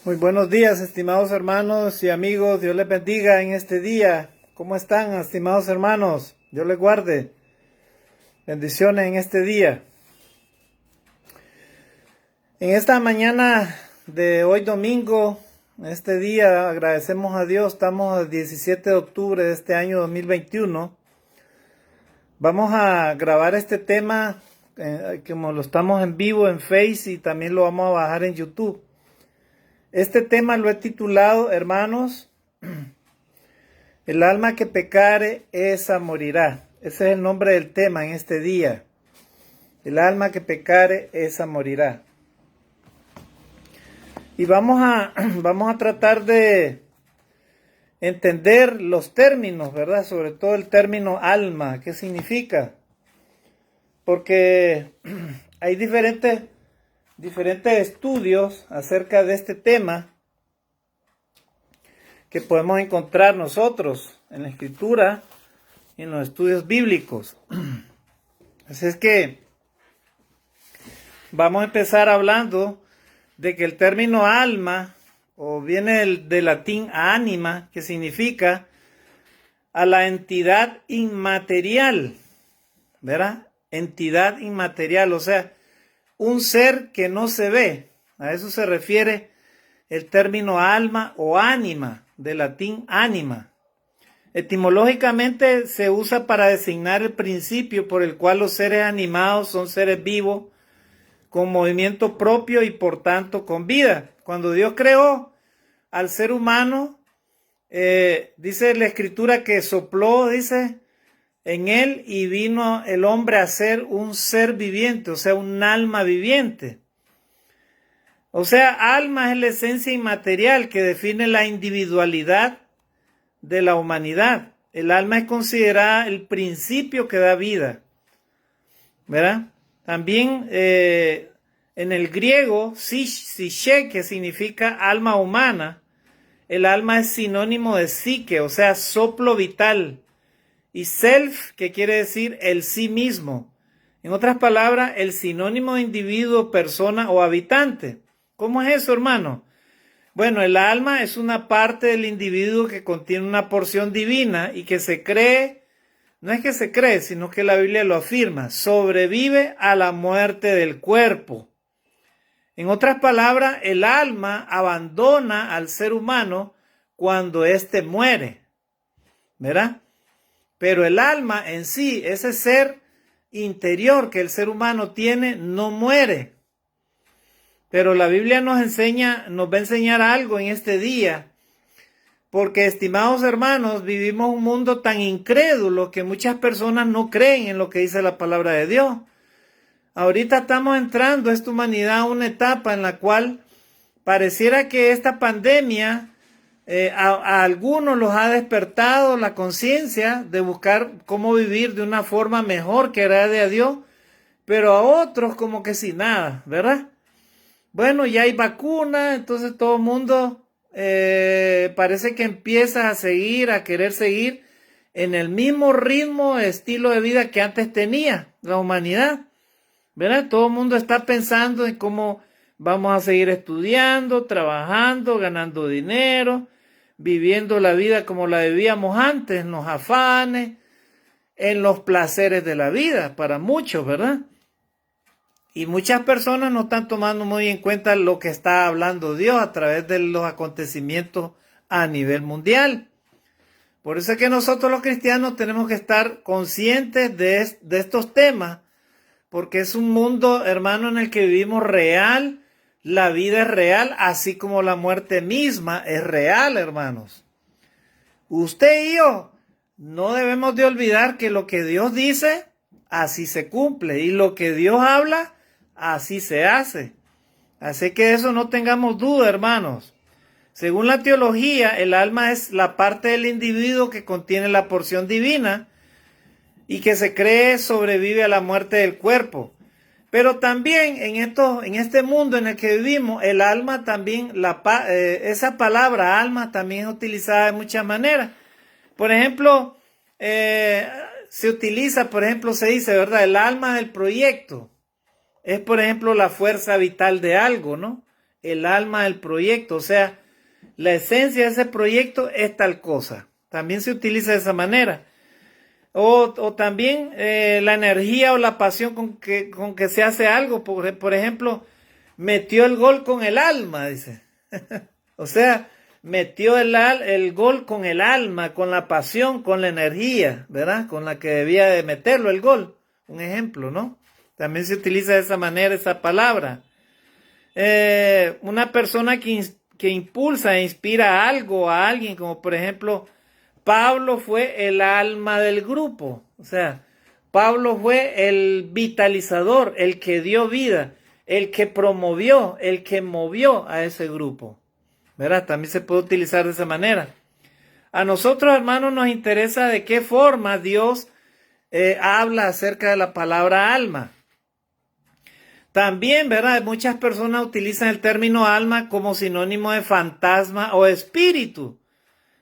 Muy buenos días, estimados hermanos y amigos. Dios les bendiga en este día. ¿Cómo están, estimados hermanos? Dios les guarde. Bendiciones en este día. En esta mañana de hoy domingo, en este día, agradecemos a Dios. Estamos el 17 de octubre de este año 2021. Vamos a grabar este tema, como lo estamos en vivo en Face y también lo vamos a bajar en YouTube. Este tema lo he titulado, hermanos, el alma que pecare, esa morirá. Ese es el nombre del tema en este día. El alma que pecare, esa morirá. Y vamos a tratar de entender los términos, ¿verdad? Sobre todo el término alma, ¿qué significa? Porque hay diferentes estudios acerca de este tema que podemos encontrar nosotros en la escritura y en los estudios bíblicos. Así es que vamos a empezar hablando de que el término alma, o viene del latín anima, que significa a la entidad inmaterial, ¿verdad? Entidad inmaterial, o sea, un ser que no se ve. A eso se refiere el término alma o ánima, del latín anima. Etimológicamente se usa para designar el principio por el cual los seres animados son seres vivos, con movimiento propio y por tanto con vida. Cuando Dios creó al ser humano, dice la escritura que sopló, dice, en él y vino el hombre a ser un ser viviente, o sea, un alma viviente. O sea, alma es la esencia inmaterial que define la individualidad de la humanidad. El alma es considerada el principio que da vida, ¿verdad? También en el griego, psyche, que significa alma humana, el alma es sinónimo de psique, o sea, soplo vital. Y self, que quiere decir el sí mismo. En otras palabras, el sinónimo de individuo, persona o habitante. ¿Cómo es eso, hermano? Bueno, el alma es una parte del individuo que contiene una porción divina y que se cree, no es que se cree, sino que la Biblia lo afirma, sobrevive a la muerte del cuerpo. En otras palabras, el alma abandona al ser humano cuando éste muere, ¿verdad? Pero el alma en sí, ese ser interior que el ser humano tiene, no muere. Pero la Biblia nos va a enseñar algo en este día. Porque, estimados hermanos, vivimos un mundo tan incrédulo que muchas personas no creen en lo que dice la palabra de Dios. Ahorita estamos entrando esta humanidad a una etapa en la cual pareciera que esta pandemia a algunos los ha despertado la conciencia de buscar cómo vivir de una forma mejor que agrade a Dios, pero a otros como que sin nada, ¿verdad? Bueno, ya hay vacuna, entonces todo el mundo parece que empieza a querer seguir en el mismo ritmo, estilo de vida que antes tenía la humanidad, ¿verdad? Todo el mundo está pensando en cómo vamos a seguir estudiando, trabajando, ganando dinero, viviendo la vida como la vivíamos antes, en los afanes, en los placeres de la vida, para muchos, ¿verdad? Y muchas personas no están tomando muy en cuenta lo que está hablando Dios a través de los acontecimientos a nivel mundial. Por eso es que nosotros los cristianos tenemos que estar conscientes de estos temas, porque es un mundo, hermano, en el que vivimos real. La vida es real, así como la muerte misma es real, hermanos. Usted y yo no debemos de olvidar que lo que Dios dice, así se cumple. Y lo que Dios habla, así se hace. Así que de eso no tengamos duda, hermanos. Según la teología, el alma es la parte del individuo que contiene la porción divina y que se cree sobrevive a la muerte del cuerpo. Pero también en este mundo en el que vivimos, el alma también, esa palabra alma también es utilizada de muchas maneras. Por ejemplo, se utiliza, se dice, ¿verdad? El alma del proyecto es, por ejemplo, la fuerza vital de algo, ¿no? el alma del proyecto. O sea, la esencia de ese proyecto es tal cosa. También se utiliza de esa manera. O también la energía o la pasión con que se hace algo. Por ejemplo, metió el gol con el alma, dice. O sea, metió el gol con el alma, con la pasión, con la energía, ¿verdad? Con la que debía de meterlo el gol. Un ejemplo, ¿no? También se utiliza de esa manera esa palabra. Una persona que impulsa e inspira algo a alguien, como por ejemplo, Pablo fue el alma del grupo. O sea, Pablo fue el vitalizador, el que dio vida, el que promovió, el que movió a ese grupo. ¿Verdad? También se puede utilizar de esa manera. A nosotros, hermanos, nos interesa de qué forma Dios habla acerca de la palabra alma. También, ¿verdad? Muchas personas utilizan el término alma como sinónimo de fantasma o espíritu.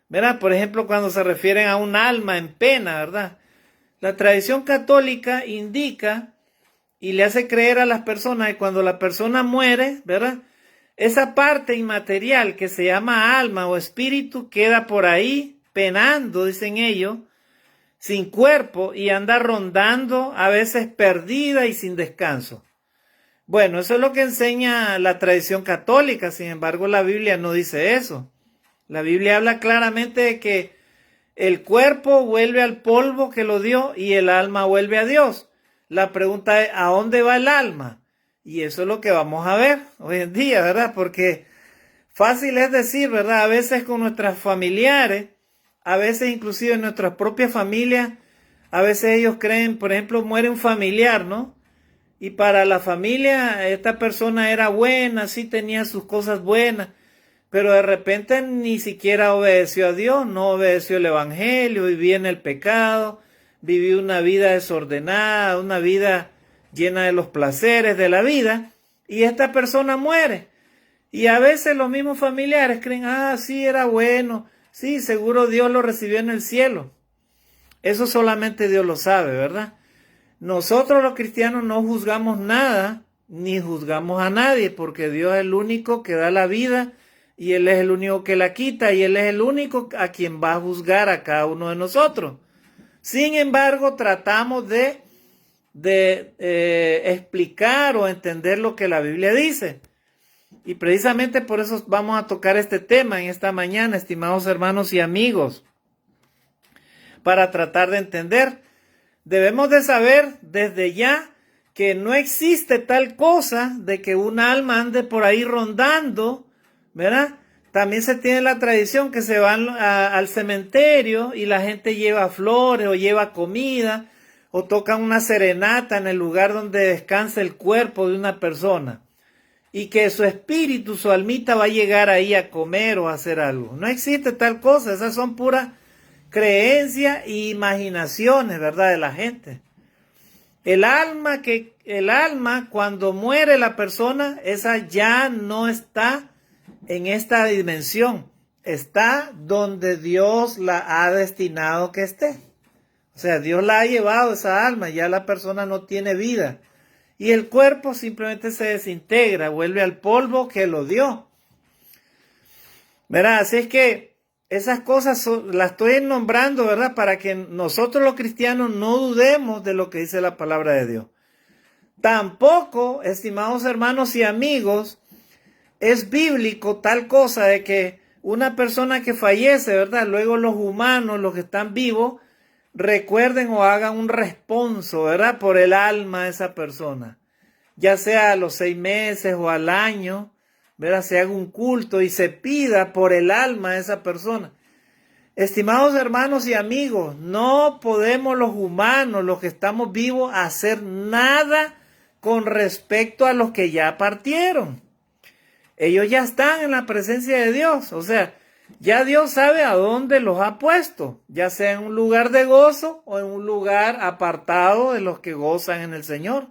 ¿Verdad? Por ejemplo, cuando se refieren a un alma en pena, ¿verdad? La tradición católica indica y le hace creer a las personas que cuando la persona muere, ¿verdad? Esa parte inmaterial que se llama alma o espíritu queda por ahí penando, dicen ellos, sin cuerpo y anda rondando, a veces perdida y sin descanso. Bueno, eso es lo que enseña la tradición católica, sin embargo la Biblia no dice eso. La Biblia habla claramente de que el cuerpo vuelve al polvo que lo dio y el alma vuelve a Dios. La pregunta es, ¿a dónde va el alma? Y eso es lo que vamos a ver hoy en día, ¿verdad? Porque fácil es decir, ¿verdad? A veces con nuestros familiares, a veces inclusive en nuestras propias familias, a veces ellos creen, por ejemplo, muere un familiar, ¿no? Y para la familia esta persona era buena, sí tenía sus cosas buenas, pero de repente ni siquiera obedeció a Dios, no obedeció el evangelio, vivía en el pecado, vivió una vida desordenada, una vida llena de los placeres de la vida, y esta persona muere. Y a veces los mismos familiares creen, sí, era bueno, sí, seguro Dios lo recibió en el cielo. Eso solamente Dios lo sabe, ¿verdad? Nosotros los cristianos no juzgamos nada, ni juzgamos a nadie, porque Dios es el único que da la vida, y Él es el único que la quita, y Él es el único a quien va a juzgar a cada uno de nosotros. Sin embargo, tratamos de explicar o entender lo que la Biblia dice. Y precisamente por eso vamos a tocar este tema en esta mañana, estimados hermanos y amigos, para tratar de entender. Debemos de saber desde ya que no existe tal cosa de que un alma ande por ahí rondando, ¿verdad? También se tiene la tradición que se van al cementerio y la gente lleva flores o lleva comida o tocan una serenata en el lugar donde descansa el cuerpo de una persona y que su espíritu, su almita va a llegar ahí a comer o a hacer algo. No existe tal cosa, esas son puras creencias e imaginaciones, ¿verdad?, de la gente. El alma cuando muere la persona, esa ya no está en esta dimensión, está donde Dios la ha destinado que esté. O sea, Dios la ha llevado esa alma, ya la persona no tiene vida. Y el cuerpo simplemente se desintegra, vuelve al polvo que lo dio. ¿Verdad? Así es que esas cosas las estoy nombrando, ¿verdad? Para que nosotros los cristianos no dudemos de lo que dice la palabra de Dios. Tampoco, estimados hermanos y amigos, es bíblico tal cosa de que una persona que fallece, ¿verdad? Luego los humanos, los que están vivos, recuerden o hagan un responso, ¿verdad? Por el alma de esa persona. Ya sea a los 6 meses o al año, ¿verdad? Se haga un culto y se pida por el alma de esa persona. Estimados hermanos y amigos, no podemos los humanos, los que estamos vivos, hacer nada con respecto a los que ya partieron. Ellos ya están en la presencia de Dios, o sea, ya Dios sabe a dónde los ha puesto, ya sea en un lugar de gozo o en un lugar apartado de los que gozan en el Señor.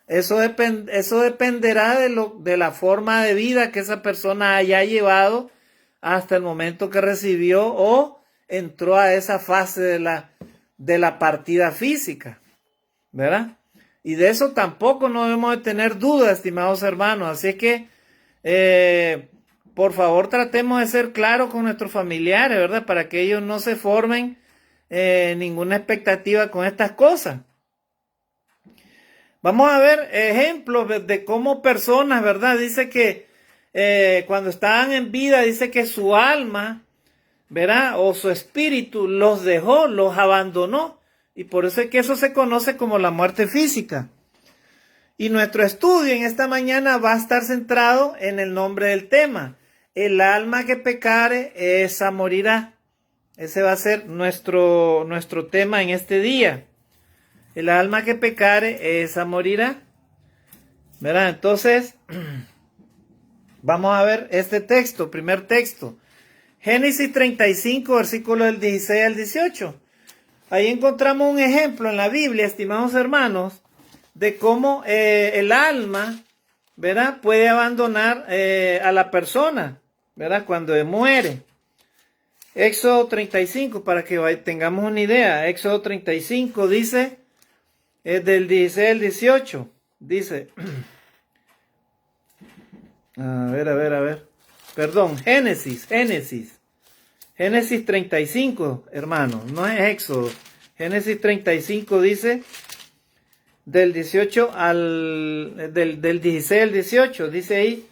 Eso dependerá de la forma de vida que esa persona haya llevado hasta el momento que recibió o entró a esa fase de la partida física, ¿verdad? Y de eso tampoco no debemos de tener duda, estimados hermanos. Así es que por favor tratemos de ser claros con nuestros familiares, ¿verdad? Para que ellos no se formen ninguna expectativa con estas cosas. Vamos a ver ejemplos de cómo personas, ¿verdad? Dice que cuando estaban en vida, dice que su alma, ¿verdad? O su espíritu los dejó, los abandonó. Y por eso es que eso se conoce como la muerte física. Y nuestro estudio en esta mañana va a estar centrado en el nombre del tema. El alma que pecare, esa morirá. Ese va a ser nuestro tema en este día. El alma que pecare, esa morirá. ¿Verdad? Entonces, vamos a ver este texto, primer texto. Génesis 35, versículos del 16 al 18. Ahí encontramos un ejemplo en la Biblia, estimados hermanos, de cómo el alma, ¿verdad?, puede abandonar a la persona, ¿verdad?, cuando muere. Éxodo 35, para que tengamos una idea. Éxodo 35 dice, del 16 al 18, dice, a ver. Perdón, Génesis 35, hermanos, no es Éxodo. Génesis 35 dice, del 16 al 18, dice ahí,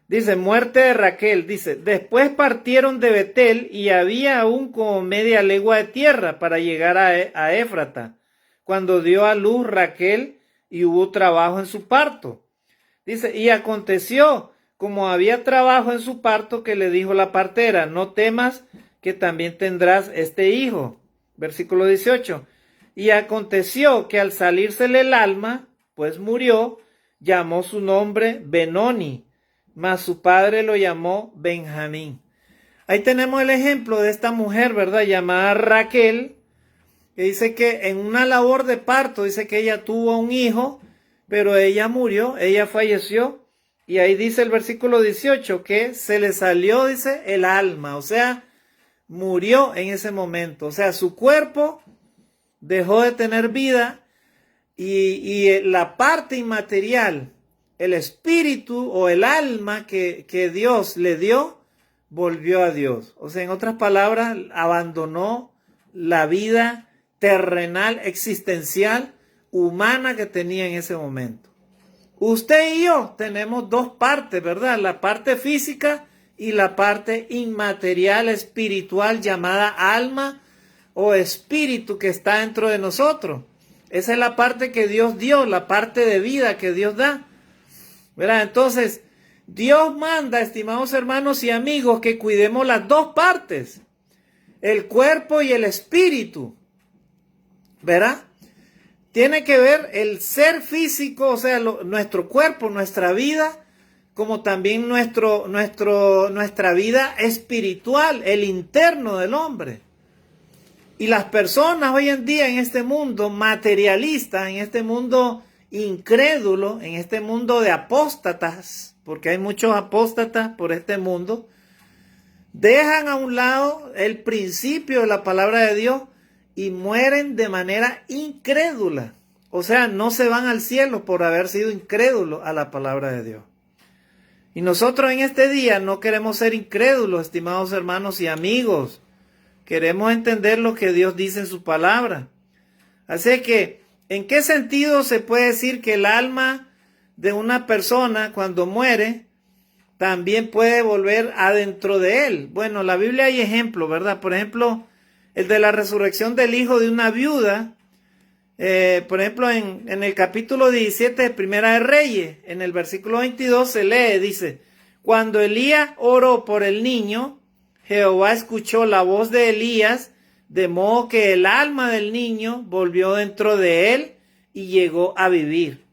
dice, muerte de Raquel, dice, después partieron de Betel y había aún como media legua de tierra para llegar a Éfrata, cuando dio a luz Raquel y hubo trabajo en su parto. Dice, y aconteció, como había trabajo en su parto, que le dijo la partera, no temas, que también tendrás este hijo. Versículo 18. Y aconteció que al salírsele el alma, pues murió, llamó su nombre Benoni, mas su padre lo llamó Benjamín. Ahí tenemos el ejemplo de esta mujer, ¿verdad?, llamada Raquel, que dice que en una labor de parto, dice que ella tuvo un hijo, pero ella murió, ella falleció. Y ahí dice el versículo 18 que se le salió, dice, el alma, o sea, murió en ese momento. O sea, su cuerpo dejó de tener vida y la parte inmaterial, el espíritu o el alma que Dios le dio, volvió a Dios. O sea, en otras palabras, abandonó la vida terrenal, existencial, humana que tenía en ese momento. Usted y yo tenemos dos partes, ¿verdad? La parte física y la parte inmaterial, espiritual, llamada alma o espíritu que está dentro de nosotros. Esa es la parte que Dios dio, la parte de vida que Dios da, ¿verdad? Entonces, Dios manda, estimados hermanos y amigos, que cuidemos las dos partes, el cuerpo y el espíritu, ¿verdad? Tiene que ver el ser físico, o sea, nuestro cuerpo, nuestra vida, como también nuestra vida espiritual, el interno del hombre. Y las personas hoy en día en este mundo materialista, en este mundo incrédulo, en este mundo de apóstatas, porque hay muchos apóstatas por este mundo, dejan a un lado el principio de la palabra de Dios y mueren de manera incrédula. O sea, no se van al cielo por haber sido incrédulos a la palabra de Dios. Y nosotros en este día no queremos ser incrédulos, estimados hermanos y amigos. Queremos entender lo que Dios dice en su palabra. Así que, ¿en qué sentido se puede decir que el alma de una persona cuando muere también puede volver adentro de él? Bueno, en la Biblia hay ejemplos, ¿verdad? Por ejemplo, el de la resurrección del hijo de una viuda. Por ejemplo, en el capítulo 17 de Primera de Reyes, en el versículo 22 se lee, dice, cuando Elías oró por el niño, Jehová escuchó la voz de Elías, de modo que el alma del niño volvió dentro de él y llegó a vivir.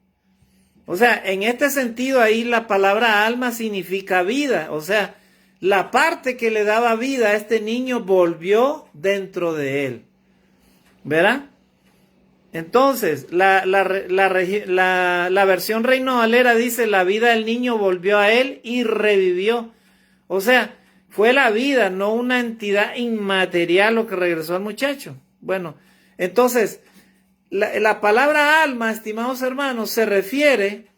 O sea, en este sentido ahí la palabra alma significa vida. O sea, la parte que le daba vida a este niño volvió dentro de él. ¿Verdad? Entonces, la versión Reina Valera dice, la vida del niño volvió a él y revivió. O sea, fue la vida, no una entidad inmaterial lo que regresó al muchacho. Bueno, entonces, la palabra alma, estimados hermanos, se refiere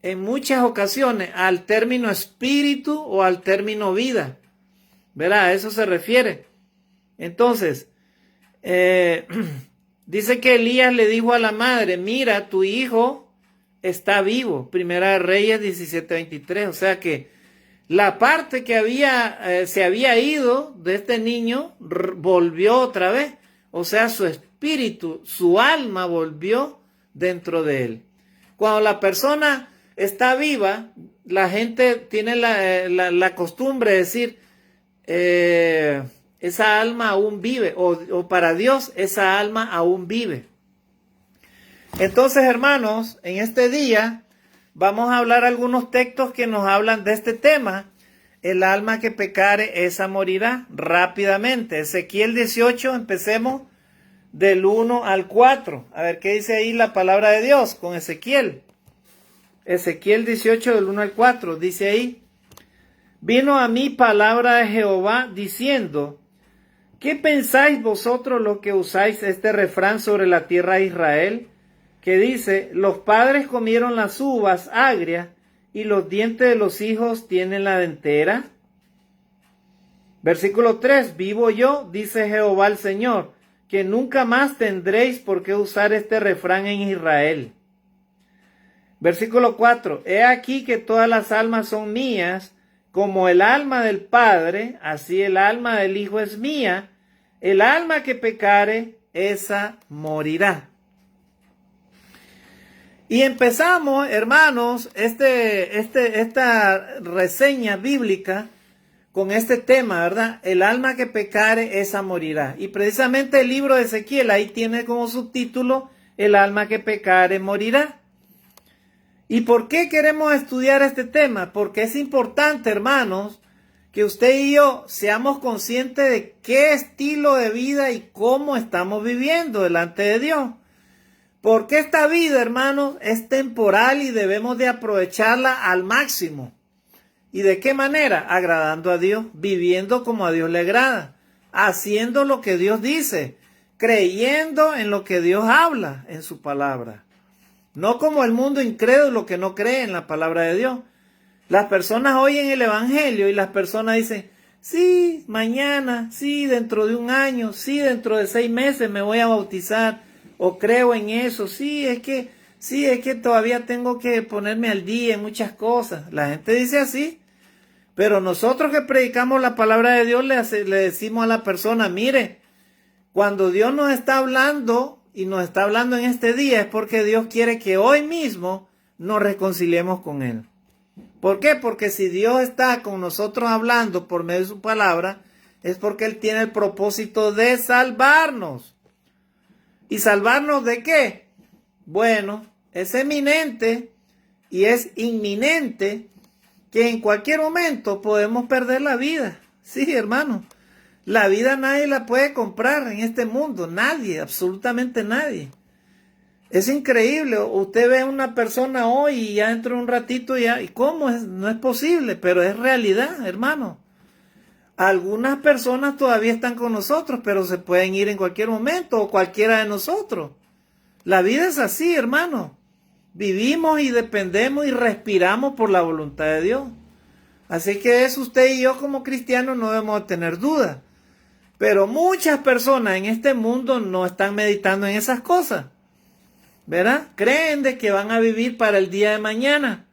en muchas ocasiones al término espíritu o al término vida. ¿Verdad? A eso se refiere. Entonces, dice que Elías le dijo a la madre, mira, tu hijo está vivo. Primera de Reyes 17:23. O sea que la parte que se había ido de este niño volvió otra vez. O sea, su espíritu, su alma volvió dentro de él. Cuando la persona está viva, la gente tiene la costumbre de decir, esa alma aún vive, o para Dios esa alma aún vive. Entonces, hermanos, en este día vamos a hablar algunos textos que nos hablan de este tema. El alma que pecare, esa morirá. Rápidamente, Ezequiel 18, empecemos del 1 al 4. A ver qué dice ahí la palabra de Dios con Ezequiel. Ezequiel 18 del 1 al 4, dice ahí: vino a mí palabra de Jehová diciendo, ¿qué pensáis vosotros los que usáis este refrán sobre la tierra de Israel? Que dice, los padres comieron las uvas agrias y los dientes de los hijos tienen la dentera. Versículo 3, vivo yo, dice Jehová el Señor, que nunca más tendréis por qué usar este refrán en Israel. Versículo 4, he aquí que todas las almas son mías, como el alma del Padre, así el alma del Hijo es mía. El alma que pecare, esa morirá. Y empezamos, hermanos, esta reseña bíblica con este tema, ¿verdad? El alma que pecare, esa morirá. Y precisamente el libro de Ezequiel ahí tiene como subtítulo, el alma que pecare, morirá. ¿Y por qué queremos estudiar este tema? Porque es importante, hermanos, que usted y yo seamos conscientes de qué estilo de vida y cómo estamos viviendo delante de Dios. Porque esta vida, hermanos, es temporal y debemos de aprovecharla al máximo. ¿Y de qué manera? Agradando a Dios, viviendo como a Dios le agrada, haciendo lo que Dios dice, creyendo en lo que Dios habla en su palabra. No como el mundo incrédulo que no cree en la palabra de Dios. Las personas oyen el evangelio y las personas dicen, sí, mañana, sí, dentro de un año, sí, dentro de 6 meses me voy a bautizar, o creo en eso, sí, es que todavía tengo que ponerme al día en muchas cosas. La gente dice así, pero nosotros que predicamos la palabra de Dios le decimos a la persona, mire, cuando Dios nos está hablando y nos está hablando en este día es porque Dios quiere que hoy mismo nos reconciliemos con Él. ¿Por qué? Porque si Dios está con nosotros hablando por medio de su palabra, es porque Él tiene el propósito de salvarnos. ¿Y salvarnos de qué? Bueno, es eminente y es inminente que en cualquier momento podemos perder la vida. Sí, hermano. La vida nadie la puede comprar en este mundo. Nadie, absolutamente nadie. Es increíble. Usted ve a una persona hoy y ya dentro de un ratito ya. ¿Y cómo es? No es posible, pero es realidad, hermano. Algunas personas todavía están con nosotros, pero se pueden ir en cualquier momento o cualquiera de nosotros. La vida es así, hermano. Vivimos y dependemos y respiramos por la voluntad de Dios. Así que eso usted y yo como cristianos no debemos tener duda. Pero muchas personas en este mundo no están meditando en esas cosas. ¿Verdad? Creen de que van a vivir para el día de mañana.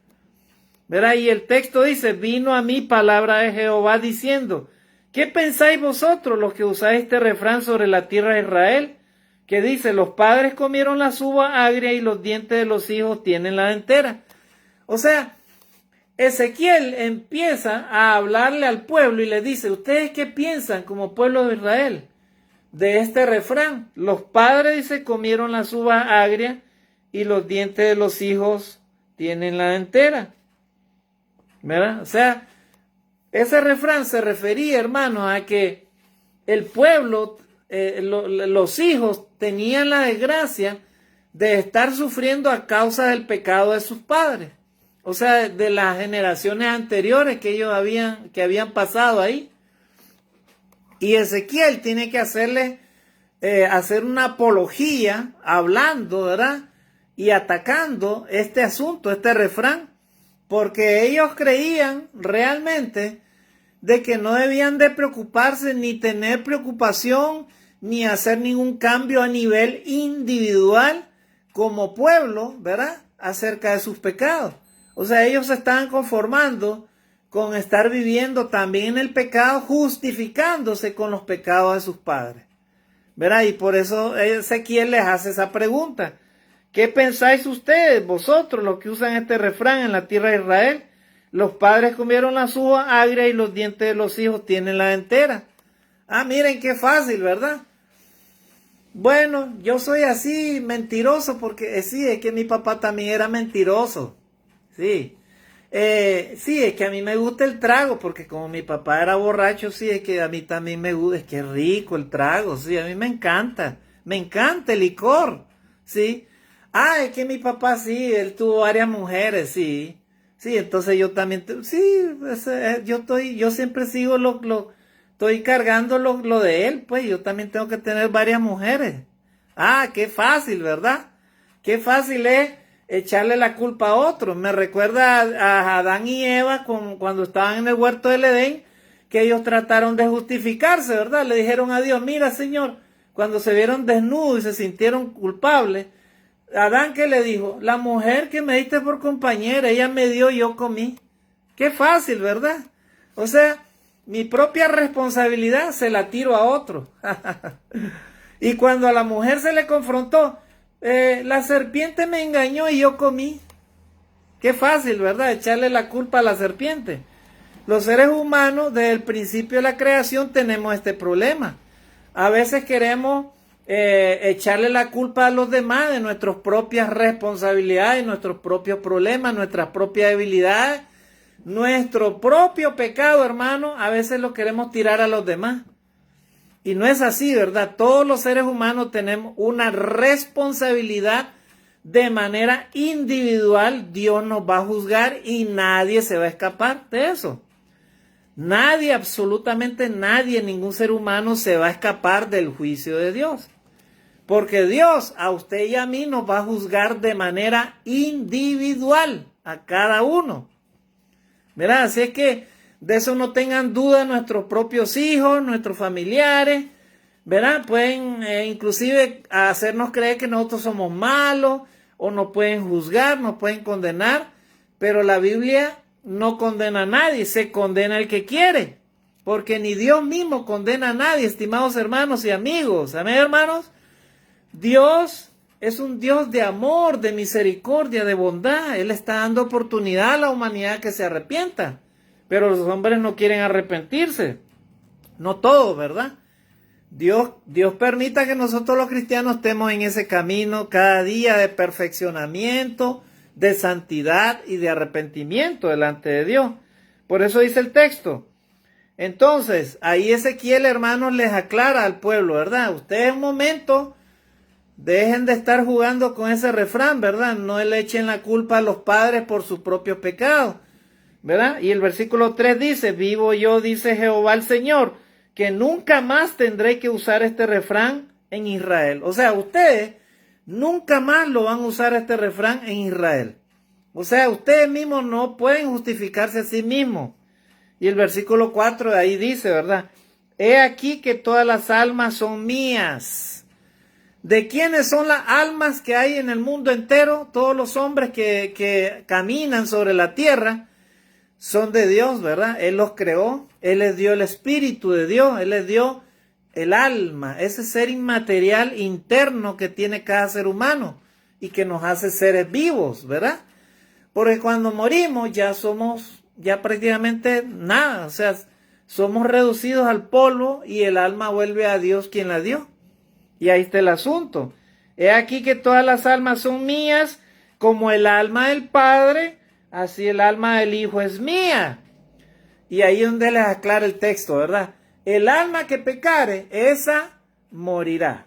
¿Verdad? Y el texto dice, vino a mí palabra de Jehová diciendo, ¿qué pensáis vosotros los que usáis este refrán sobre la tierra de Israel? Que dice, los padres comieron las uvas agrias y los dientes de los hijos tienen la dentera. O sea, Ezequiel empieza a hablarle al pueblo y le dice, ¿ustedes qué piensan como pueblo de Israel de este refrán? Los padres, dice, comieron las uvas agrias y los dientes de los hijos tienen la dentera. ¿Verdad? O sea, ese refrán se refería, hermanos, a que el pueblo, los hijos tenían la desgracia de estar sufriendo a causa del pecado de sus padres. O sea, de las generaciones anteriores que ellos habían pasado ahí. Y Ezequiel tiene que hacer una apología, hablando, ¿verdad? Y atacando este asunto, este refrán, porque ellos creían realmente de que no debían de preocuparse ni tener preocupación ni hacer ningún cambio a nivel individual como pueblo, ¿verdad? Acerca de sus pecados. O sea, ellos se estaban conformando con estar viviendo también en el pecado, justificándose con los pecados de sus padres, ¿verdad? Y por eso Ezequiel les hace esa pregunta. ¿Qué pensáis ustedes, vosotros, los que usan este refrán en la tierra de Israel? Los padres comieron las uvas agrias y los dientes de los hijos tienen la entera. Ah, miren qué fácil, ¿verdad? Bueno, yo soy así mentiroso porque sí, es que mi papá también era mentiroso. Sí. Sí, es que a mí me gusta el trago, porque como mi papá era borracho, sí, es que a mí también me gusta, es que es rico el trago, sí, a mí me encanta el licor, sí. Ah, es que mi papá sí, él tuvo varias mujeres, sí, sí, entonces yo también, sí, yo siempre sigo estoy cargando lo de él, pues yo también tengo que tener varias mujeres. Ah, qué fácil, ¿verdad? Qué fácil es echarle la culpa a otro. Me recuerda a Adán y Eva cuando estaban en el huerto del Edén, que ellos trataron de justificarse, ¿verdad? Le dijeron a Dios, mira, Señor, cuando se vieron desnudos y se sintieron culpables, Adán, ¿qué le dijo? La mujer que me diste por compañera, ella me dio y yo comí. Qué fácil, ¿verdad? O sea, mi propia responsabilidad se la tiro a otro. Y cuando a la mujer se le confrontó, la serpiente me engañó y yo comí. Qué fácil, ¿verdad? Echarle la culpa a la serpiente. Los seres humanos, desde el principio de la creación, tenemos este problema. A veces queremos echarle la culpa a los demás de nuestras propias responsabilidades, nuestros propios problemas, nuestras propias debilidades, nuestro propio pecado, hermano. A veces lo queremos tirar a los demás. Y no es así, ¿verdad? Todos los seres humanos tenemos una responsabilidad de manera individual. Dios nos va a juzgar y nadie se va a escapar de eso. Nadie, absolutamente nadie, ningún ser humano se va a escapar del juicio de Dios. Porque Dios a usted y a mí nos va a juzgar de manera individual, a cada uno. ¿Verdad? Así es que de eso no tengan duda nuestros propios hijos, nuestros familiares, ¿verdad? Pueden inclusive hacernos creer que nosotros somos malos, o nos pueden juzgar, nos pueden condenar, pero la Biblia no condena a nadie, se condena el que quiere, porque ni Dios mismo condena a nadie, estimados hermanos y amigos. Amén, hermanos. Dios es un Dios de amor, de misericordia, de bondad. Él está dando oportunidad a la humanidad que se arrepienta. Pero los hombres no quieren arrepentirse. No todos, ¿verdad? Dios permita que nosotros los cristianos estemos en ese camino cada día de perfeccionamiento, de santidad y de arrepentimiento delante de Dios. Por eso dice el texto. Entonces, ahí Ezequiel, hermanos, les aclara al pueblo, ¿verdad? Ustedes un momento dejen de estar jugando con ese refrán, ¿verdad? No le echen la culpa a los padres por sus propios pecados, ¿verdad? Y el versículo 3 dice, vivo yo, dice Jehová el Señor, que nunca más tendré que usar este refrán en Israel. O sea, ustedes nunca más lo van a usar este refrán en Israel. O sea, ustedes mismos no pueden justificarse a sí mismos. Y el versículo 4 de ahí dice, ¿verdad? He aquí que todas las almas son mías. ¿De quiénes son las almas que hay en el mundo entero? Todos los hombres que caminan sobre la tierra son de Dios, ¿verdad? Él los creó, Él les dio el Espíritu de Dios, Él les dio el alma, ese ser inmaterial interno que tiene cada ser humano y que nos hace seres vivos, ¿verdad? Porque cuando morimos ya somos, ya prácticamente nada, o sea, somos reducidos al polvo y el alma vuelve a Dios quien la dio. Y ahí está el asunto. He aquí que todas las almas son mías, como el alma del Padre, así el alma del Hijo es mía. Y ahí es donde les aclara el texto, ¿verdad? El alma que pecare, esa morirá.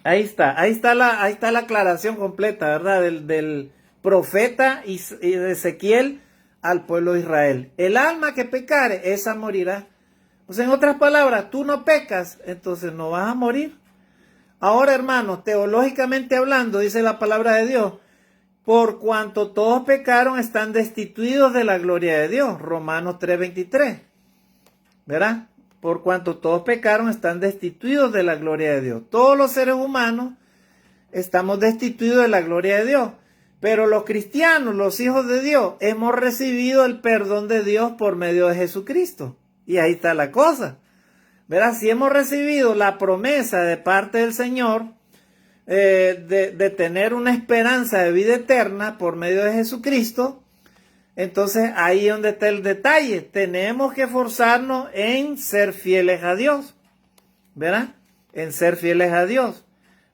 Ahí está la aclaración completa, ¿verdad? Del profeta y de Ezequiel al pueblo de Israel. El alma que pecare, esa morirá. O sea, en otras palabras, tú no pecas, entonces no vas a morir. Ahora, hermanos, teológicamente hablando, dice la palabra de Dios, Por cuanto todos pecaron, están destituidos de la gloria de Dios. Romanos 3:23. ¿Verdad? Por cuanto todos pecaron, están destituidos de la gloria de Dios. Todos los seres humanos estamos destituidos de la gloria de Dios. Pero los cristianos, los hijos de Dios, hemos recibido el perdón de Dios por medio de Jesucristo. Y ahí está la cosa. ¿Verdad? Si hemos recibido la promesa de parte del Señor de tener una esperanza de vida eterna por medio de Jesucristo, entonces ahí es donde está el detalle. Tenemos que esforzarnos en ser fieles a Dios, ¿verdad? En ser fieles a Dios.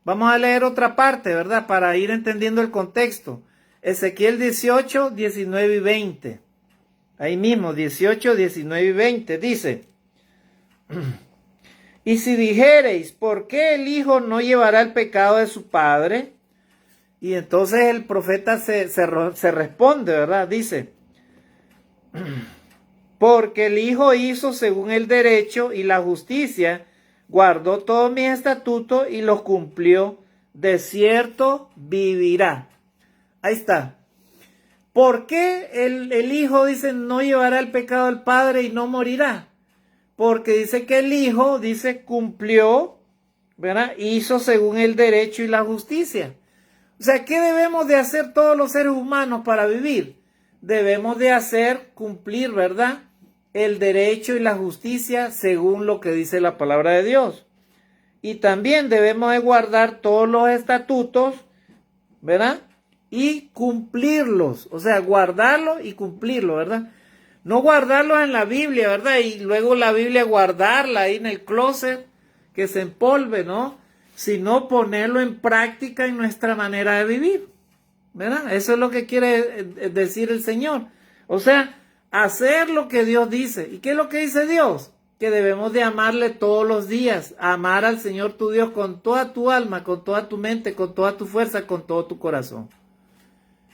Vamos a leer otra parte, ¿verdad? Para ir entendiendo el contexto. Ezequiel 18, 19 y 20. Ahí mismo, 18, 19 y 20. Dice: y si dijereis, ¿por qué el hijo no llevará el pecado de su padre? Y entonces el profeta se responde, ¿verdad? Dice: porque el hijo hizo según el derecho y la justicia, guardó todos mis estatutos y los cumplió, de cierto vivirá. Ahí está. ¿Por qué el hijo dice no llevará el pecado del padre y no morirá? Porque dice que el hijo, dice, cumplió, ¿verdad? Hizo según el derecho y la justicia. O sea, ¿qué debemos de hacer todos los seres humanos para vivir? Debemos de hacer cumplir, ¿verdad?, el derecho y la justicia según lo que dice la palabra de Dios. Y también debemos de guardar todos los estatutos, ¿verdad?, y cumplirlos. O sea, guardarlos y cumplirlos, ¿verdad? No guardarlos en la Biblia, ¿verdad? Y luego la Biblia guardarla ahí en el closet, que se empolve, ¿no? Sino ponerlo en práctica en nuestra manera de vivir, ¿verdad? Eso es lo que quiere decir el Señor. O sea, hacer lo que Dios dice. ¿Y qué es lo que dice Dios? Que debemos de amarle todos los días. Amar al Señor tu Dios con toda tu alma, con toda tu mente, con toda tu fuerza, con todo tu corazón.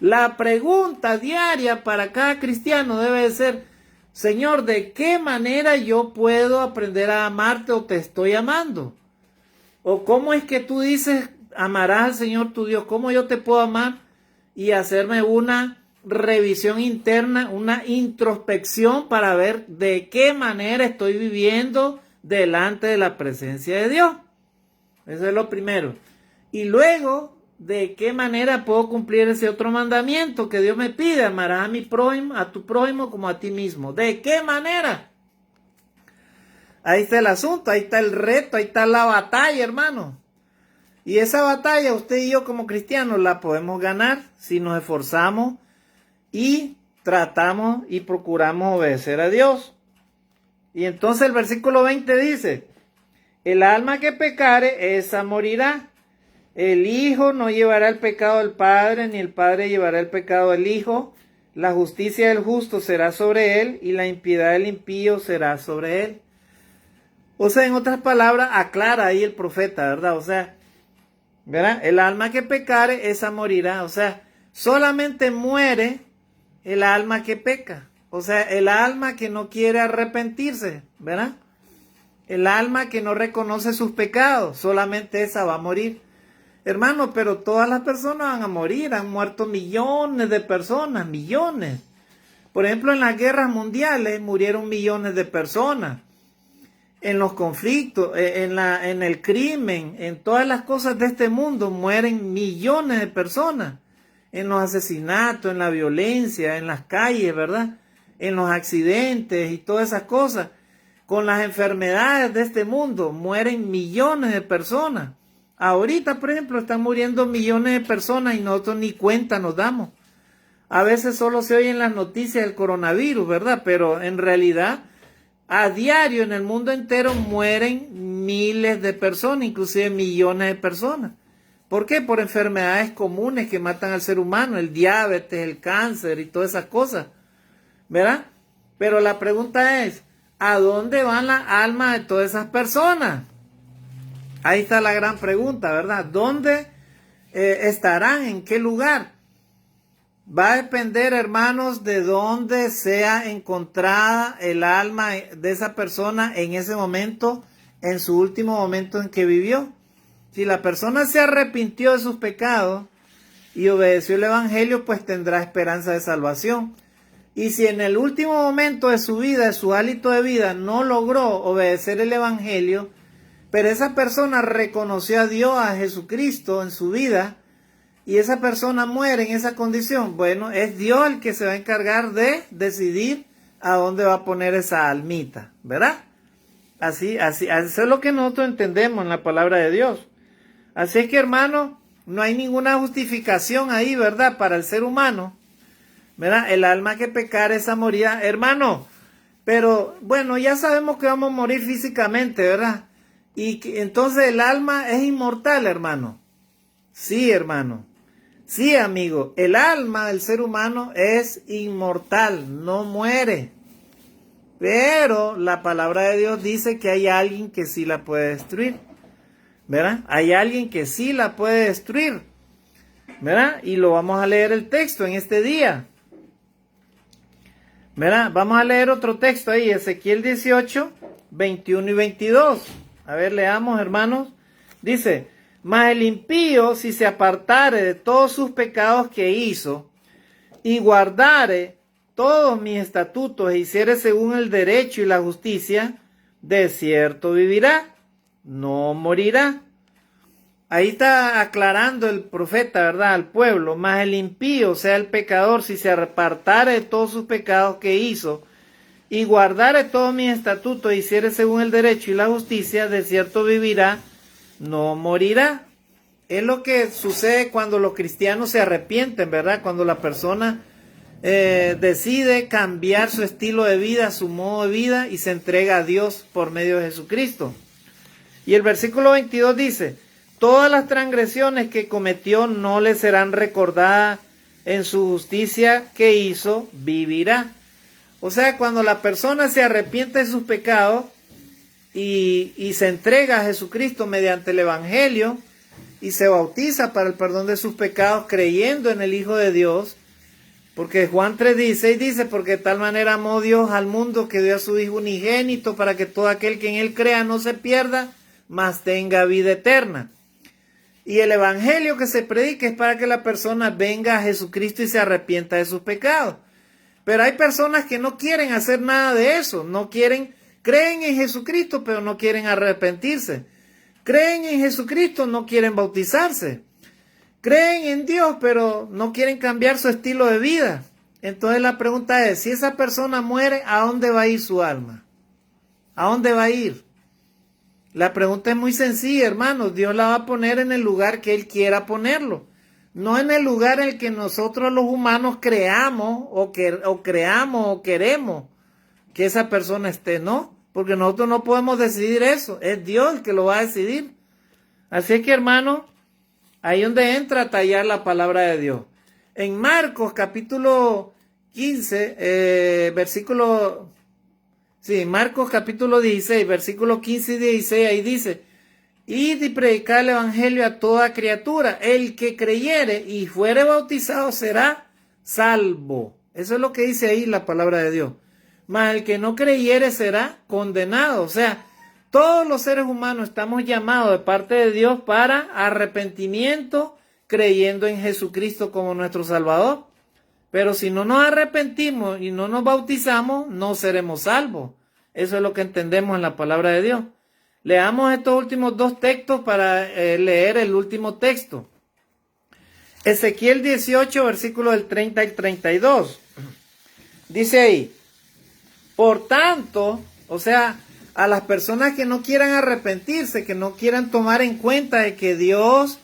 La pregunta diaria para cada cristiano debe de ser: Señor, ¿de qué manera yo puedo aprender a amarte o te estoy amando? ¿O cómo es que tú dices amarás al Señor tu Dios? ¿Cómo yo te puedo amar? Y hacerme una revisión interna, una introspección para ver de qué manera estoy viviendo delante de la presencia de Dios. Eso es lo primero. Y luego, ¿de qué manera puedo cumplir ese otro mandamiento que Dios me pide? Amarás a mi prójimo, a tu prójimo como a ti mismo. ¿De qué manera? Ahí está el asunto, ahí está el reto, ahí está la batalla, hermano. Y esa batalla, usted y yo como cristianos la podemos ganar si nos esforzamos y tratamos y procuramos obedecer a Dios. Y entonces el versículo 20 dice: el alma que pecare, esa morirá. El hijo no llevará el pecado del padre, ni el padre llevará el pecado del hijo. La justicia del justo será sobre él, y la impiedad del impío será sobre él. O sea, en otras palabras, aclara ahí el profeta, ¿verdad? O sea, ¿verdad? El alma que pecare, esa morirá. O sea, solamente muere el alma que peca. O sea, el alma que no quiere arrepentirse, ¿verdad? El alma que no reconoce sus pecados, solamente esa va a morir. Hermano, pero todas las personas van a morir. Han muerto millones de personas, millones. Por ejemplo, en las guerras mundiales murieron millones de personas. En los conflictos, en el crimen, en todas las cosas de este mundo mueren millones de personas. En los asesinatos, en la violencia, en las calles, ¿verdad? En los accidentes y todas esas cosas. Con las enfermedades de este mundo mueren millones de personas. Ahorita, por ejemplo, están muriendo millones de personas y nosotros ni cuenta nos damos. A veces solo se oyen las noticias del coronavirus, ¿verdad? Pero en realidad, a diario en el mundo entero mueren miles de personas, inclusive millones de personas. ¿Por qué? Por enfermedades comunes que matan al ser humano, el diabetes, el cáncer y todas esas cosas, ¿verdad? Pero la pregunta es, ¿a dónde van las almas de todas esas personas? Ahí está la gran pregunta, ¿verdad? ¿Dónde estarán? ¿En qué lugar? Va a depender, hermanos, de dónde sea encontrada el alma de esa persona en ese momento, en su último momento en que vivió. Si la persona se arrepintió de sus pecados y obedeció el evangelio, pues tendrá esperanza de salvación. Y si en el último momento de su vida, de su hálito de vida, no logró obedecer el evangelio, pero esa persona reconoció a Dios, a Jesucristo en su vida, y esa persona muere en esa condición, bueno, es Dios el que se va a encargar de decidir a dónde va a poner esa almita, ¿verdad? Así, eso es lo que nosotros entendemos en la palabra de Dios. Así es que, hermano, no hay ninguna justificación ahí, ¿verdad? Para el ser humano, ¿verdad? El alma que pecare, esa morirá, hermano. Pero, bueno, ya sabemos que vamos a morir físicamente, ¿verdad? Y que, entonces el alma es inmortal, hermano. Sí, hermano. Sí, amigo, el alma del ser humano es inmortal, no muere. Pero la palabra de Dios dice que hay alguien que sí la puede destruir, ¿verdad? Hay alguien que sí la puede destruir, ¿verdad? Y lo vamos a leer el texto en este día, ¿verdad? Vamos a leer otro texto ahí, Ezequiel 18, 21 y 22. A ver, leamos, hermanos. Dice: mas el impío, si se apartare de todos sus pecados que hizo, y guardare todos mis estatutos e hiciere según el derecho y la justicia, de cierto vivirá, no morirá. Ahí está aclarando el profeta, ¿verdad?, al pueblo. Mas el impío, o sea, el pecador, si se apartare de todos sus pecados que hizo, y guardare todos mis estatutos e hiciere según el derecho y la justicia, de cierto vivirá, no morirá. Es lo que sucede cuando los cristianos se arrepienten, ¿verdad? Cuando la persona decide cambiar su estilo de vida, su modo de vida, y se entrega a Dios por medio de Jesucristo. Y el versículo 22 dice: todas las transgresiones que cometió no le serán recordadas, en su justicia que hizo vivirá. O sea, cuando la persona se arrepiente de sus pecados y se entrega a Jesucristo mediante el evangelio y se bautiza para el perdón de sus pecados creyendo en el Hijo de Dios, porque Juan 3:16 dice: porque de tal manera amó Dios al mundo que dio a su Hijo unigénito, para que todo aquel que en él crea no se pierda, mas tenga vida eterna. Y el evangelio que se predica es para que la persona venga a Jesucristo y se arrepienta de sus pecados. Pero hay personas que no quieren hacer nada de eso, creen en Jesucristo, pero no quieren arrepentirse. Creen en Jesucristo, no quieren bautizarse. Creen en Dios, pero no quieren cambiar su estilo de vida. Entonces la pregunta es: si esa persona muere, ¿a dónde va a ir su alma? ¿A dónde va a ir? La pregunta es muy sencilla, hermanos. Dios la va a poner en el lugar que Él quiera ponerlo. No en el lugar en el que nosotros los humanos creamos o queremos que esa persona esté, no. Porque nosotros no podemos decidir eso. Es Dios el que lo va a decidir. Así es que, hermanos, ahí donde entra a tallar la palabra de Dios. En Marcos capítulo 15, Marcos capítulo 16, versículos 15 y 16, ahí dice: id y predicad el evangelio a toda criatura. El que creyere y fuere bautizado será salvo. Eso es lo que dice ahí la palabra de Dios. Mas el que no creyere será condenado. O sea, todos los seres humanos estamos llamados de parte de Dios para arrepentimiento, creyendo en Jesucristo como nuestro Salvador. Pero si no nos arrepentimos y no nos bautizamos, no seremos salvos. Eso es lo que entendemos en la palabra de Dios. Leamos estos últimos dos textos para leer el último texto. Ezequiel 18, versículos del 30 y 32. Dice ahí: por tanto, o sea, a las personas que no quieran arrepentirse, que no quieran tomar en cuenta de que Dios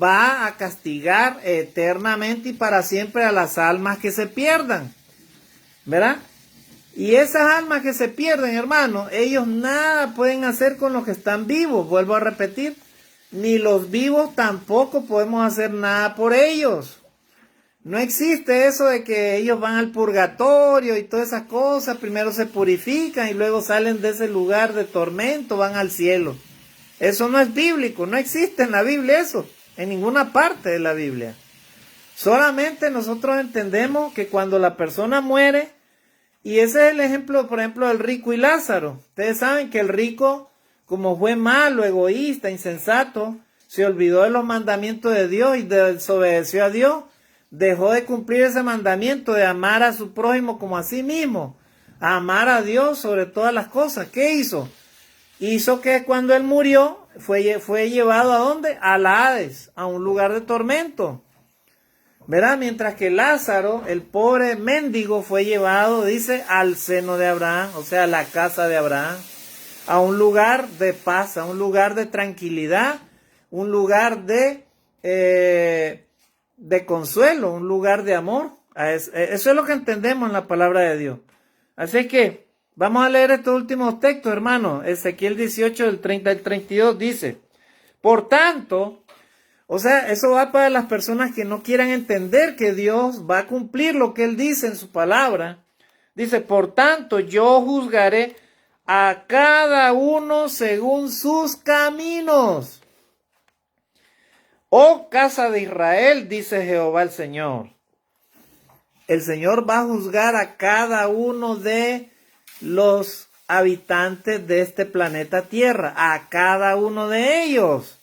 va a castigar eternamente y para siempre a las almas que se pierdan, ¿verdad? Y esas almas que se pierden, hermano, ellos nada pueden hacer con los que están vivos. Vuelvo a repetir, ni los vivos tampoco podemos hacer nada por ellos. No existe eso de que ellos van al purgatorio y todas esas cosas. Primero se purifican y luego salen de ese lugar de tormento, van al cielo. Eso no es bíblico, no existe en la Biblia eso, en ninguna parte de la Biblia. Solamente nosotros entendemos que cuando la persona muere, y ese es el ejemplo, por ejemplo, del rico y Lázaro. Ustedes saben que el rico, como fue malo, egoísta, insensato, se olvidó de los mandamientos de Dios y desobedeció a Dios, dejó de cumplir ese mandamiento de amar a su prójimo como a sí mismo, a amar a Dios sobre todas las cosas. ¿Qué hizo? Hizo que cuando él murió, fue llevado ¿a dónde? Al Hades, a un lugar de tormento. ¿Verdad? Mientras que Lázaro, el pobre mendigo, fue llevado, dice, al seno de Abraham, o sea, a la casa de Abraham, a un lugar de paz, a un lugar de tranquilidad, un lugar de consuelo, un lugar de amor. Eso es lo que entendemos en la palabra de Dios. Así que vamos a leer estos últimos textos, hermanos. Ezequiel 18, del 30 al 32 dice, por tanto, o sea, eso va para las personas que no quieran entender que Dios va a cumplir lo que Él dice en su palabra. Dice, por tanto, yo juzgaré a cada uno según sus caminos. Oh casa de Israel, dice Jehová el Señor. El Señor va a juzgar a cada uno de los habitantes de este planeta Tierra, a cada uno de ellos.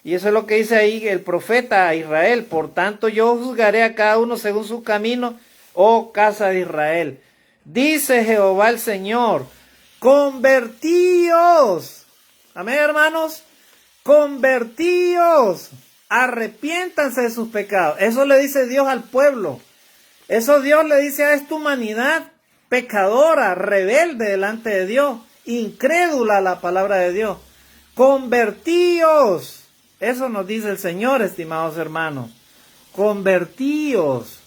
Y eso es lo que dice ahí el profeta a Israel. Por tanto, yo juzgaré a cada uno según su camino, oh casa de Israel. Dice Jehová el Señor, convertíos. Amén, hermanos. Convertíos. Arrepiéntanse de sus pecados. Eso le dice Dios al pueblo. Eso Dios le dice a esta humanidad pecadora, rebelde delante de Dios, incrédula a la palabra de Dios. Convertíos. Eso nos dice el Señor, estimados hermanos. Convertíos,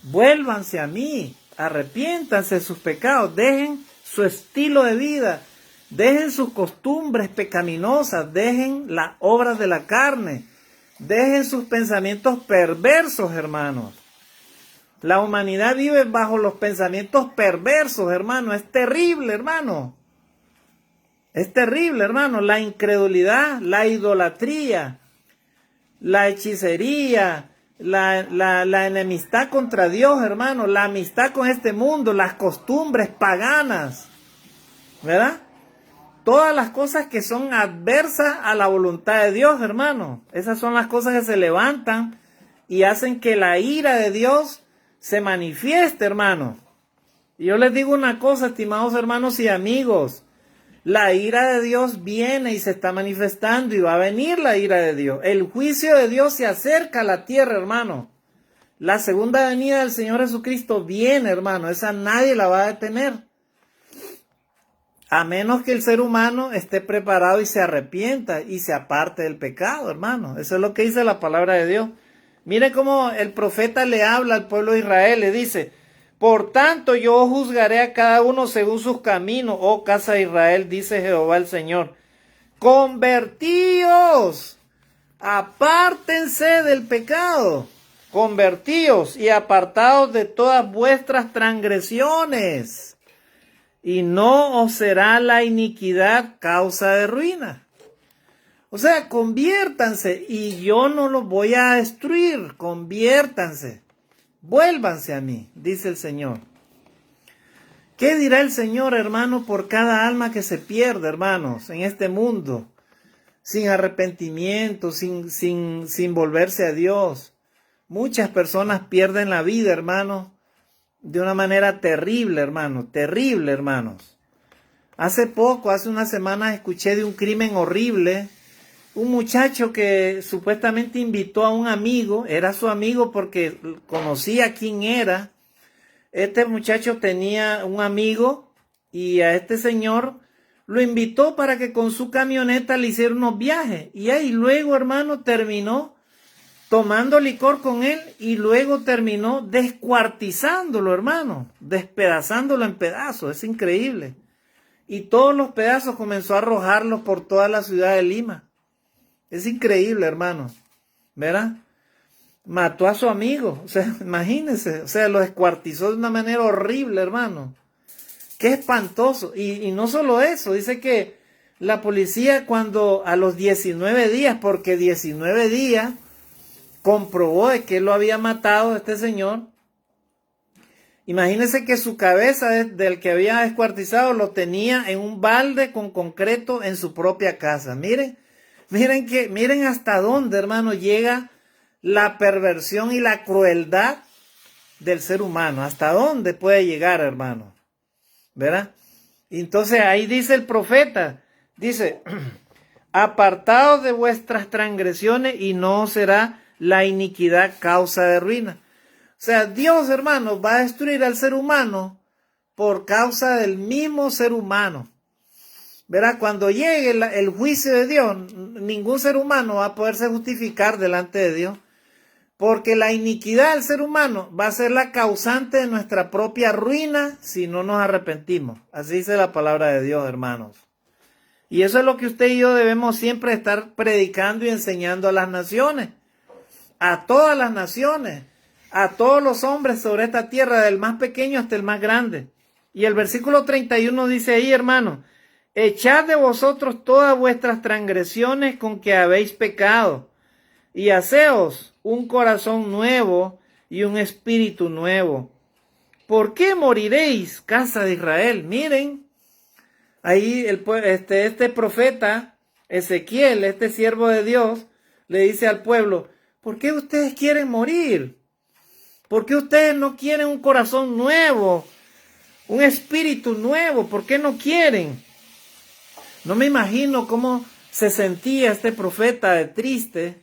vuélvanse a mí, arrepiéntanse de sus pecados, dejen su estilo de vida, dejen sus costumbres pecaminosas, dejen las obras de la carne, dejen sus pensamientos perversos, hermanos. La humanidad vive bajo los pensamientos perversos, hermano. Es terrible, hermano. Es terrible, hermano, la incredulidad, la idolatría, la hechicería, la enemistad contra Dios, hermano, la amistad con este mundo, las costumbres paganas, ¿verdad? Todas las cosas que son adversas a la voluntad de Dios, hermano. Esas son las cosas que se levantan y hacen que la ira de Dios se manifieste, hermano. Y yo les digo una cosa, estimados hermanos y amigos. La ira de Dios viene y se está manifestando y va a venir la ira de Dios. El juicio de Dios se acerca a la tierra, hermano. La segunda venida del Señor Jesucristo viene, hermano. Esa nadie la va a detener. A menos que el ser humano esté preparado y se arrepienta y se aparte del pecado, hermano. Eso es lo que dice la palabra de Dios. Mire cómo el profeta le habla al pueblo de Israel. Le dice, por tanto, yo juzgaré a cada uno según sus caminos, oh casa de Israel, dice Jehová el Señor. Convertíos, apártense del pecado. Convertíos y apartaos de todas vuestras transgresiones. Y no os será la iniquidad causa de ruina. O sea, conviértanse y yo no los voy a destruir. Conviértanse. Vuélvanse a mí, dice el Señor. ¿Qué dirá el Señor, hermano, por cada alma que se pierde, hermanos, en este mundo? Sin arrepentimiento, sin volverse a Dios. Muchas personas pierden la vida, hermanos, de una manera terrible, hermanos. Terrible, hermanos. Hace unas semanas, escuché de un crimen horrible. Un muchacho que supuestamente invitó a un amigo, era su amigo porque conocía quién era. Este muchacho tenía un amigo y a este señor lo invitó para que con su camioneta le hiciera unos viajes. Y ahí luego, hermano, terminó tomando licor con él y luego terminó descuartizándolo, hermano, despedazándolo en pedazos. Es increíble. Y todos los pedazos comenzó a arrojarlos por toda la ciudad de Lima. Es increíble, hermano, ¿verdad? Mató a su amigo, o sea, imagínense, o sea, lo descuartizó de una manera horrible, hermano. Qué espantoso. Y no solo eso, dice que la policía cuando a los 19 días, porque 19 días, comprobó de que él lo había matado a este señor. Imagínense que su cabeza del que había descuartizado lo tenía en un balde con concreto en su propia casa. Miren. Miren hasta dónde, hermano, llega la perversión y la crueldad del ser humano. Hasta dónde puede llegar, hermano. ¿Verdad? Entonces ahí dice el profeta, dice, apartaos de vuestras transgresiones y no será la iniquidad causa de ruina. O sea, Dios, hermano, va a destruir al ser humano por causa del mismo ser humano. Verá, cuando llegue el juicio de Dios, ningún ser humano va a poderse justificar delante de Dios, porque la iniquidad del ser humano va a ser la causante de nuestra propia ruina si no nos arrepentimos. Así dice la palabra de Dios, hermanos. Y eso es lo que usted y yo debemos siempre estar predicando y enseñando a las naciones, a todas las naciones, a todos los hombres sobre esta tierra, del más pequeño hasta el más grande. Y el versículo 31 dice ahí, hermano, echad de vosotros todas vuestras transgresiones con que habéis pecado, y haceos un corazón nuevo y un espíritu nuevo. ¿Por qué moriréis, casa de Israel? Miren, ahí este profeta Ezequiel, este siervo de Dios, le dice al pueblo, ¿por qué ustedes quieren morir? ¿Por qué ustedes no quieren un corazón nuevo, un espíritu nuevo? ¿Por qué no quieren? No me imagino cómo se sentía este profeta de triste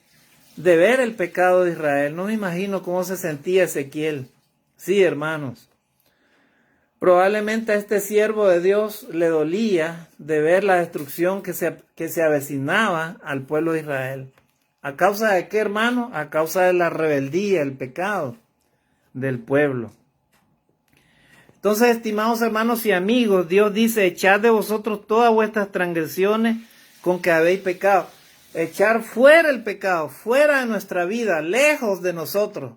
de ver el pecado de Israel. No me imagino cómo se sentía Ezequiel. Sí, hermanos. Probablemente a este siervo de Dios le dolía de ver la destrucción que se avecinaba al pueblo de Israel. ¿A causa de qué, hermano? A causa de la rebeldía, el pecado del pueblo. Entonces, estimados hermanos y amigos, Dios dice, echad de vosotros todas vuestras transgresiones con que habéis pecado. Echar fuera el pecado, fuera de nuestra vida, lejos de nosotros,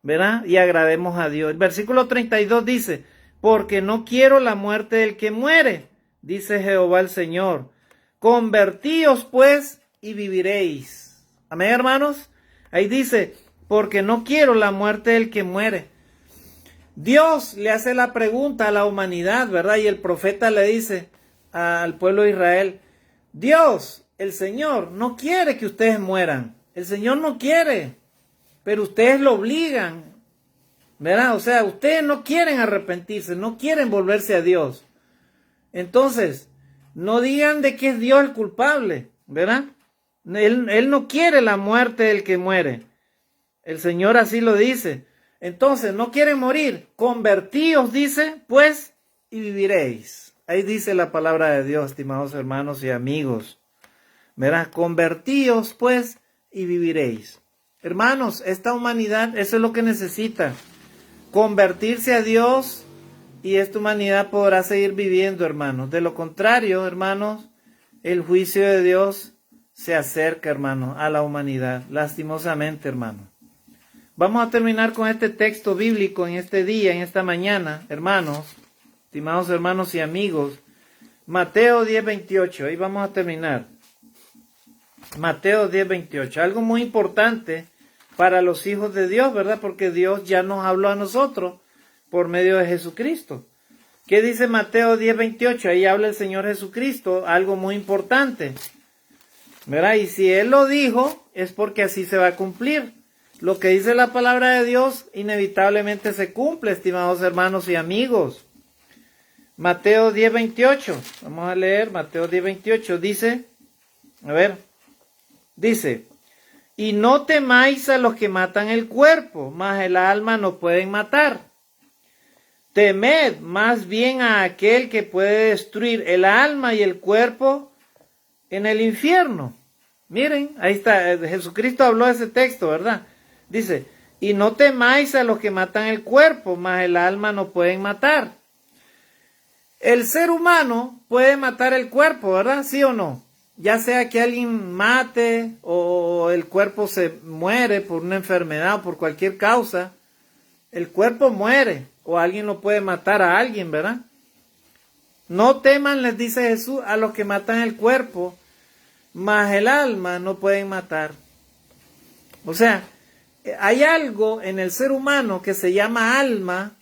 ¿verdad? Y agrademos a Dios. El versículo 32 dice, porque no quiero la muerte del que muere, dice Jehová el Señor. Convertíos pues y viviréis. Amén, hermanos. Ahí dice, porque no quiero la muerte del que muere. Dios le hace la pregunta a la humanidad, ¿verdad? Y el profeta le dice al pueblo de Israel, Dios, el Señor, no quiere que ustedes mueran. El Señor no quiere, pero ustedes lo obligan, ¿verdad? O sea, ustedes no quieren arrepentirse, no quieren volverse a Dios. Entonces, no digan de que es Dios el culpable, ¿verdad? Él no quiere la muerte del que muere. El Señor así lo dice. Entonces, no quieren morir. Convertíos, dice, pues, y viviréis. Ahí dice la palabra de Dios, estimados hermanos y amigos. Verás, convertíos, pues, y viviréis. Hermanos, esta humanidad, eso es lo que necesita. Convertirse a Dios y esta humanidad podrá seguir viviendo, hermanos. De lo contrario, hermanos, el juicio de Dios se acerca, hermanos, a la humanidad. Lastimosamente, hermanos. Vamos a terminar con este texto bíblico en este día, en esta mañana, hermanos, estimados hermanos y amigos. Mateo 10:28, ahí vamos a terminar. Mateo 10:28, algo muy importante para los hijos de Dios, ¿verdad? Porque Dios ya nos habló a nosotros por medio de Jesucristo. ¿Qué dice Mateo 10:28? Ahí habla el Señor Jesucristo, algo muy importante, ¿verdad? Y si Él lo dijo, es porque así se va a cumplir. Lo que dice la palabra de Dios inevitablemente se cumple, estimados hermanos y amigos. Mateo 10:28, vamos a leer Mateo 10:28, dice, dice, y no temáis a los que matan el cuerpo, mas el alma no pueden matar. Temed más bien a aquel que puede destruir el alma y el cuerpo en el infierno. Miren, ahí está, Jesucristo habló de ese texto, ¿verdad? Dice, y no temáis a los que matan el cuerpo, mas el alma no pueden matar. El ser humano puede matar el cuerpo, ¿verdad? ¿Sí o no? Ya sea que alguien mate o el cuerpo se muere por una enfermedad o por cualquier causa, el cuerpo muere o alguien lo puede matar a alguien, ¿verdad? No teman, les dice Jesús, a los que matan el cuerpo, mas el alma no pueden matar. O sea, hay algo en el ser humano que se llama alma,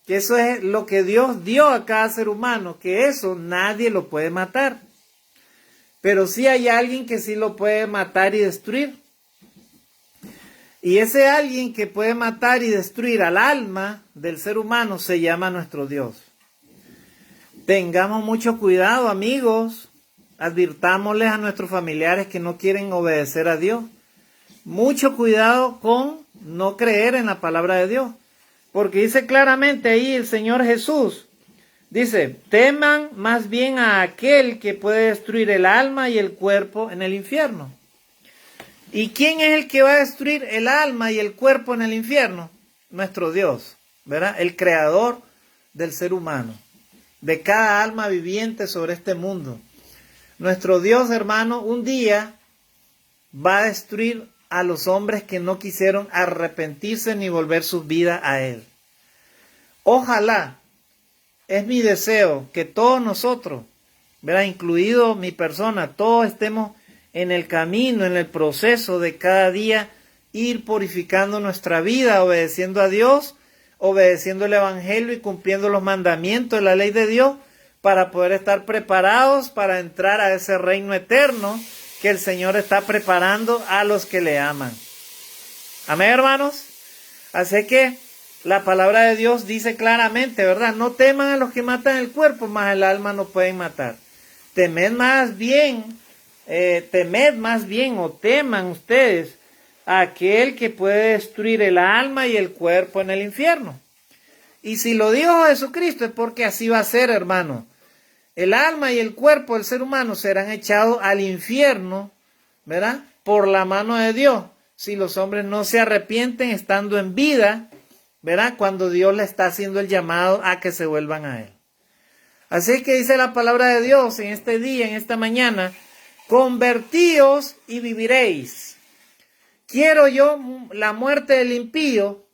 que eso es lo que Dios dio a cada ser humano, que eso nadie lo puede matar. pero sí hay alguien que sí lo puede matar y destruir. Y ese alguien que puede matar y destruir al alma del ser humano se llama nuestro Dios. Tengamos mucho cuidado, amigos. Advirtámosles a nuestros familiares que no quieren obedecer a Dios. Mucho cuidado con no creer en la palabra de Dios. Porque dice claramente ahí el Señor Jesús. Dice, teman más bien a aquel que puede destruir el alma y el cuerpo en el infierno. ¿Y quién es el que va a destruir el alma y el cuerpo en el infierno? Nuestro Dios, ¿verdad? El creador del ser humano, de cada alma viviente sobre este mundo. Nuestro Dios, hermano, un día va a destruir a los hombres que no quisieron arrepentirse ni volver su vida a Él. Ojalá, es mi deseo que todos nosotros, ¿verdad? Incluido mi persona, todos estemos en el camino, en el proceso de cada día ir purificando nuestra vida, obedeciendo a Dios, obedeciendo el Evangelio y cumpliendo los mandamientos de la ley de Dios para poder estar preparados para entrar a ese reino eterno que el Señor está preparando a los que le aman. Amén, hermanos. Así que la palabra de Dios dice claramente, ¿verdad? No teman a los que matan el cuerpo, mas el alma no pueden matar. Temed más bien o teman ustedes a aquel que puede destruir el alma y el cuerpo en el infierno. Y si lo dijo Jesucristo es porque así va a ser, hermano. El alma y el cuerpo del ser humano serán echados al infierno, ¿verdad? Por la mano de Dios. Si los hombres no se arrepienten estando en vida, ¿verdad? Cuando Dios le está haciendo el llamado a que se vuelvan a Él. Así que dice la palabra de Dios en este día, en esta mañana, convertíos y viviréis. ¿Quiero yo la muerte del impío?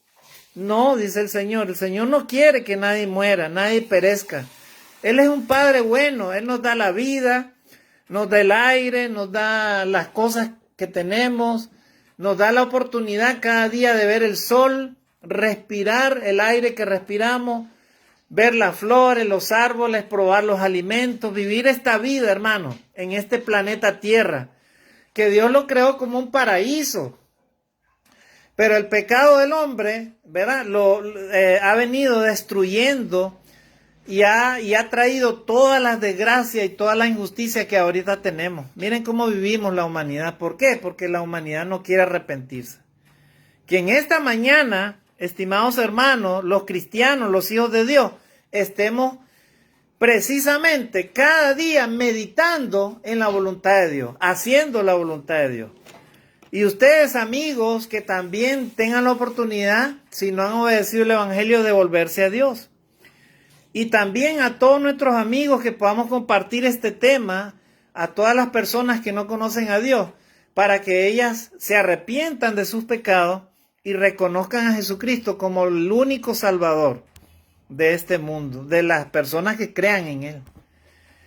No, dice el Señor. El Señor no quiere que nadie muera, nadie perezca. Él es un Padre bueno. Él nos da la vida, nos da el aire, nos da las cosas que tenemos, nos da la oportunidad cada día de ver el sol, respirar el aire que respiramos, ver las flores, los árboles, probar los alimentos, vivir esta vida, hermano, en este planeta Tierra, que Dios lo creó como un paraíso. Pero el pecado del hombre, ¿verdad? Ha venido destruyendo y ha traído todas las desgracias y toda la injusticia que ahorita tenemos. Miren cómo vivimos la humanidad. ¿Por qué? Porque la humanidad no quiere arrepentirse. Que en esta mañana, estimados hermanos, los cristianos, los hijos de Dios, estemos precisamente cada día meditando en la voluntad de Dios, haciendo la voluntad de Dios. Y ustedes, amigos, que también tengan la oportunidad, si no han obedecido el Evangelio, de volverse a Dios. Y también a todos nuestros amigos que podamos compartir este tema, a todas las personas que no conocen a Dios, para que ellas se arrepientan de sus pecados y reconozcan a Jesucristo como el único Salvador de este mundo, de las personas que crean en Él.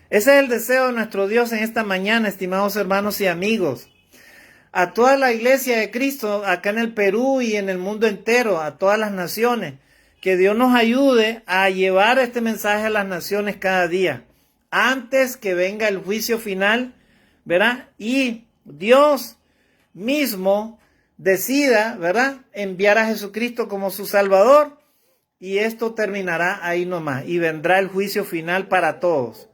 Ese es el deseo de nuestro Dios en esta mañana, estimados hermanos y amigos. A toda la iglesia de Cristo acá en el Perú y en el mundo entero, a todas las naciones, que Dios nos ayude a llevar este mensaje a las naciones cada día, antes que venga el juicio final, ¿verdad? Y Dios mismo decida, ¿verdad?, enviar a Jesucristo como su Salvador, y esto terminará ahí nomás, y vendrá el juicio final para todos.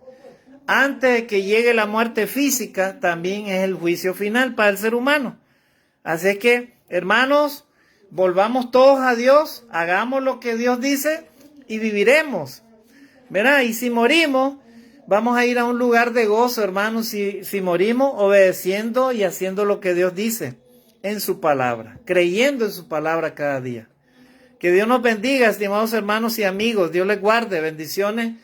Antes de que llegue la muerte física, también es el juicio final para el ser humano. Así que, hermanos, volvamos todos a Dios, hagamos lo que Dios dice y viviremos, ¿verdad? Y si morimos, vamos a ir a un lugar de gozo, hermanos, si morimos obedeciendo y haciendo lo que Dios dice en su palabra, creyendo en su palabra cada día. Que Dios nos bendiga, estimados hermanos y amigos. Dios les guarde. Bendiciones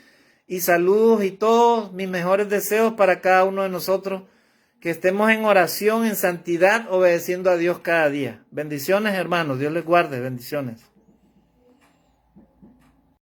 y saludos y todos mis mejores deseos para cada uno de nosotros. Que estemos en oración, en santidad, obedeciendo a Dios cada día. Bendiciones, hermanos. Dios les guarde. Bendiciones.